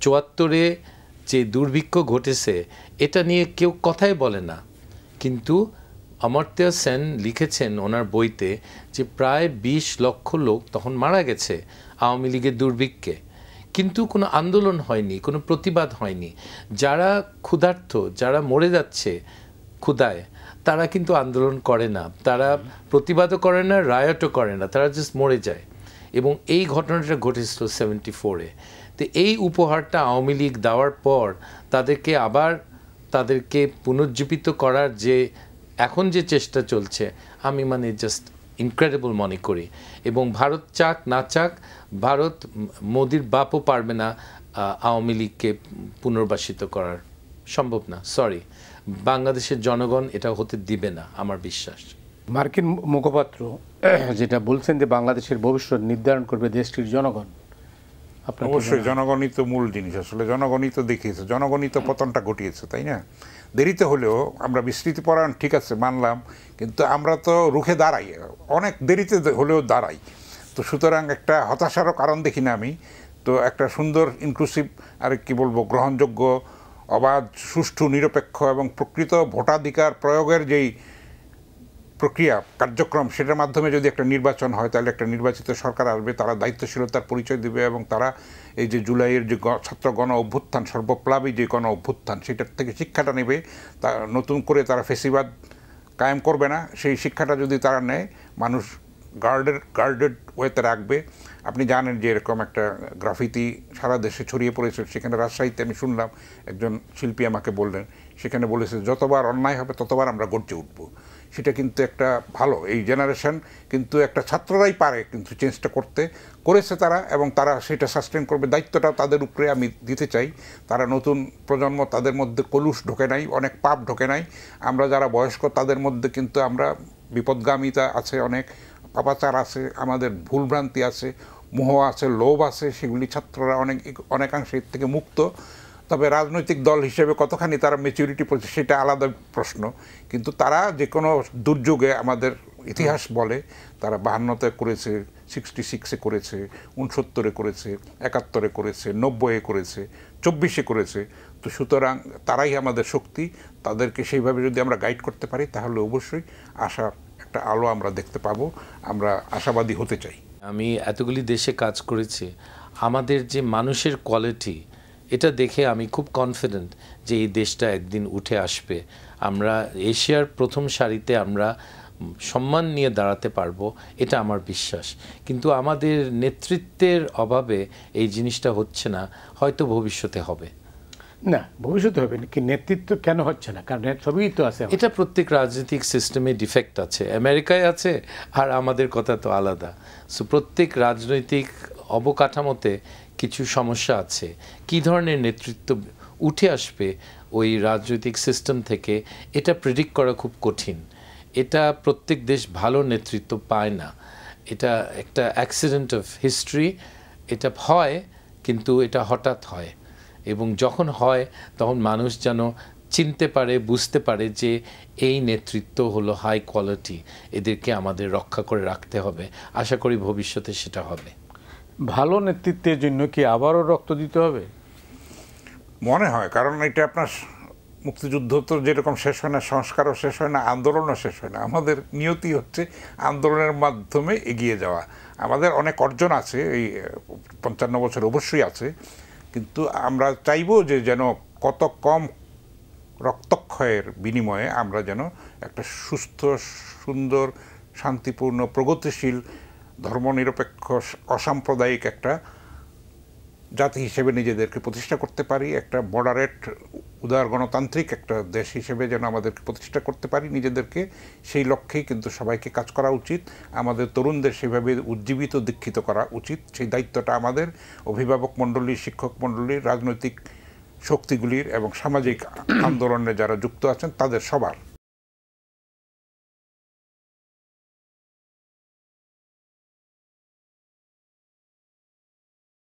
74-এ যে দুর্ভিক্ষ ঘটেছে এটা নিয়ে কেউ কথাই বলে না, কিন্তু অমর্ত্য সেন লিখেছেন ওনার বইতে যে প্রায় 20 লক্ষ লোক তখন মারা গেছে আওয়ামী লীগের দুর্ভিক্ষে, কিন্তু কোনো আন্দোলন হয়নি, কোনো প্রতিবাদ হয়নি। যারা ক্ষুধার্ত, যারা মরে যাচ্ছে ক্ষুধায়, তারা কিন্তু আন্দোলন করে না, তারা প্রতিবাদও করে না, রায়টও করে না, তারা জাস্ট মরে যায়। এবং এই ঘটনাটা ঘটেছিল 74-এ। তো এই উপহারটা আওয়ামী লীগ দেওয়ার পর তাদেরকে পুনর্জীবিত করার যে এখন যে চেষ্টা চলছে, আমি মানে জাস্ট ইনক্রেডিবল মনে করি। এবং ভারত চাক না চাক, ভারত মোদির বাপও পারবে না আওয়ামী লীগকে পুনর্বাসিত করার, সম্ভব না। সরি, বাংলাদেশের জনগণ এটা হতে দিবে না, আমার বিশ্বাস। মার্কিন মুখপাত্র যেটা বলছেন যে বাংলাদেশের ভবিষ্যৎ নির্ধারণ করবে দেশটির জনগণ। অবশ্যই জনগণই তো মূল জিনিস, আসলে জনগণই তো দেখিয়েছে, জনগণই তো পতনটা ঘটিয়েছে, তাই না? দেরিতে হলেও আমরা বিস্তৃতিপরায়ণ ঠিক আছে মানলাম, কিন্তু আমরা তো রুখে দাঁড়াই, অনেক দেরিতে হলেও দাঁড়াই। তো সুতরাং একটা হতাশারও কারণ দেখি না আমি। তো একটা সুন্দর ইনক্লুসিভ আর কি বলবো গ্রহণযোগ্য, অবাধ, সুষ্ঠু, নিরপেক্ষ এবং প্রকৃত ভোটাধিকার প্রয়োগের যেই প্রক্রিয়া কার্যক্রম, সেটার মাধ্যমে যদি একটা নির্বাচন হয়, তাহলে একটা নির্বাচিত সরকার আসবে, তারা দায়িত্বশীলতার পরিচয় দেবে এবং তারা এই যে জুলাইয়ের যে ছাত্র গণ অভ্যুত্থান, সর্বপ্লাবী যে গণ অভ্যুত্থান, সেটার থেকে শিক্ষাটা নেবে, তা নতুন করে তারা ফেসিবাদ কায়েম করবে না। সেই শিক্ষাটা যদি তারা নেয়, মানুষ গার্ডেড ওয়েতে রাখবে। আপনি জানেন যে এরকম একটা গ্রাফিতি সারা দেশে ছড়িয়ে পড়েছে, সেখানে রাজশাহীতে আমি শুনলাম একজন শিল্পী আমাকে বললেন, সেখানে বলেছে যতবার অন্যায় হবে ততবার আমরা গর্জে উঠব। সেটা কিন্তু একটা ভালো, এই জেনারেশন কিন্তু একটা ছাত্ররাই পারে কিন্তু চেঞ্জটা করেছে তারা, এবং তারা সেটা সাস্টেন করবে। দায়িত্বটাও তাদের উপরে আমি দিতে চাই। তারা নতুন প্রজন্ম, তাদের মধ্যে কলুষ ঢোকে নাই, অনেক পাপ ঢোকে নাই। আমরা যারা বয়স্ক তাদের মধ্যে কিন্তু আমরা বিপদগামিতা আছে, অনেক পাপাচার আছে, আমাদের ভুলভ্রান্তি আছে, মোহ আছে, লোভ আছে, সেগুলি ছাত্ররা অনেকাংশে এর থেকে মুক্ত। তবে রাজনৈতিক দল হিসেবে কতখানি তারা ম্যাচুরিটি পড়ছে সেটা আলাদা প্রশ্ন। কিন্তু তারা যে কোনো দুর্যোগে, আমাদের ইতিহাস বলে, তারা 52-তে করেছে, 66-এ করেছে, 69-এ করেছে, 71-এ করেছে, 90-এ করেছে, 24-এ করেছে। তো সুতরাং তারাই আমাদের শক্তি। তাদেরকে সেইভাবে যদি আমরা গাইড করতে পারি, তাহলে অবশ্যই আশার একটা আলো আমরা দেখতে পাবো। আমরা আশাবাদী হতে চাই। আমি এতগুলি দেশে কাজ করেছি, আমাদের যে মানুষের কোয়ালিটি, এটা দেখে আমি খুব কনফিডেন্ট যে এই দেশটা একদিন উঠে আসবে। আমরা এশিয়ার প্রথম সারিতে আমরা সম্মান নিয়ে দাঁড়াতে পারবো, এটা আমার বিশ্বাস। কিন্তু আমাদের নেতৃত্বের অভাবে এই জিনিসটা হচ্ছে না, হয়তো ভবিষ্যতে হবে। না, ভবিষ্যতে হবে কি নেতৃত্ব কেন হচ্ছে না? কারণ সবই তো আছে। এটা প্রত্যেক রাজনৈতিক সিস্টেমে ডিফেক্ট আছে, আমেরিকায় আছে, আর আমাদের কথা তো আলাদা। সো প্রত্যেক রাজনৈতিক অবকাঠামোতে কিছু সমস্যা আছে। কী ধরনের নেতৃত্ব উঠে আসবে ওই রাজনৈতিক সিস্টেম থেকে, এটা প্রেডিক্ট করা খুব কঠিন। এটা প্রত্যেক দেশ ভালো নেতৃত্ব পায় না, এটা একটা অ্যাক্সিডেন্ট অফ হিস্ট্রি। এটা হয়, কিন্তু এটা হঠাৎ হয়, এবং যখন হয় তখন মানুষ যেন চিনতে পারে, বুঝতে পারে যে এই নেতৃত্ব হলো হাই কোয়ালিটি, এদেরকে আমাদের রক্ষা করে রাখতে হবে। আশা করি ভবিষ্যতে সেটা হবে। ভালো নেতৃত্বের জন্য কি আবারও রক্ত দিতে হবে? মনে হয়, কারণ এটা আপনার মুক্তিযুদ্ধ তো যেরকম শেষ হয় না, সংস্কারও শেষ হয় না, আন্দোলনও শেষ হয় না। আমাদের নিয়তি হচ্ছে আন্দোলনের মাধ্যমে এগিয়ে যাওয়া। আমাদের অনেক অর্জন আছে, এই 55 বছর অবশ্যই আছে, কিন্তু আমরা চাইবো যে যেন কত কম রক্তক্ষয়ের বিনিময়ে আমরা যেন একটা সুস্থ, সুন্দর, শান্তিপূর্ণ, প্রগতিশীল, ধর্মনিরপেক্ষ, অসাম্প্রদায়িক একটা জাতি হিসেবে নিজেদেরকে প্রতিষ্ঠা করতে পারি। একটা মডারেট, উদার, গণতান্ত্রিক একটা দেশ হিসেবে যেন আমাদেরকে প্রতিষ্ঠা করতে পারি নিজেদেরকে। সেই লক্ষ্যেই কিন্তু সবাইকে কাজ করা উচিত। আমাদের তরুণদের সেভাবে উজ্জীবিত, দীক্ষিত করা উচিত। সেই দায়িত্বটা আমাদের অভিভাবক মণ্ডলী, শিক্ষক মণ্ডলীর, রাজনৈতিক শক্তিগুলির এবং সামাজিক আন্দোলনে যারা যুক্ত আছেন তাদের সবার।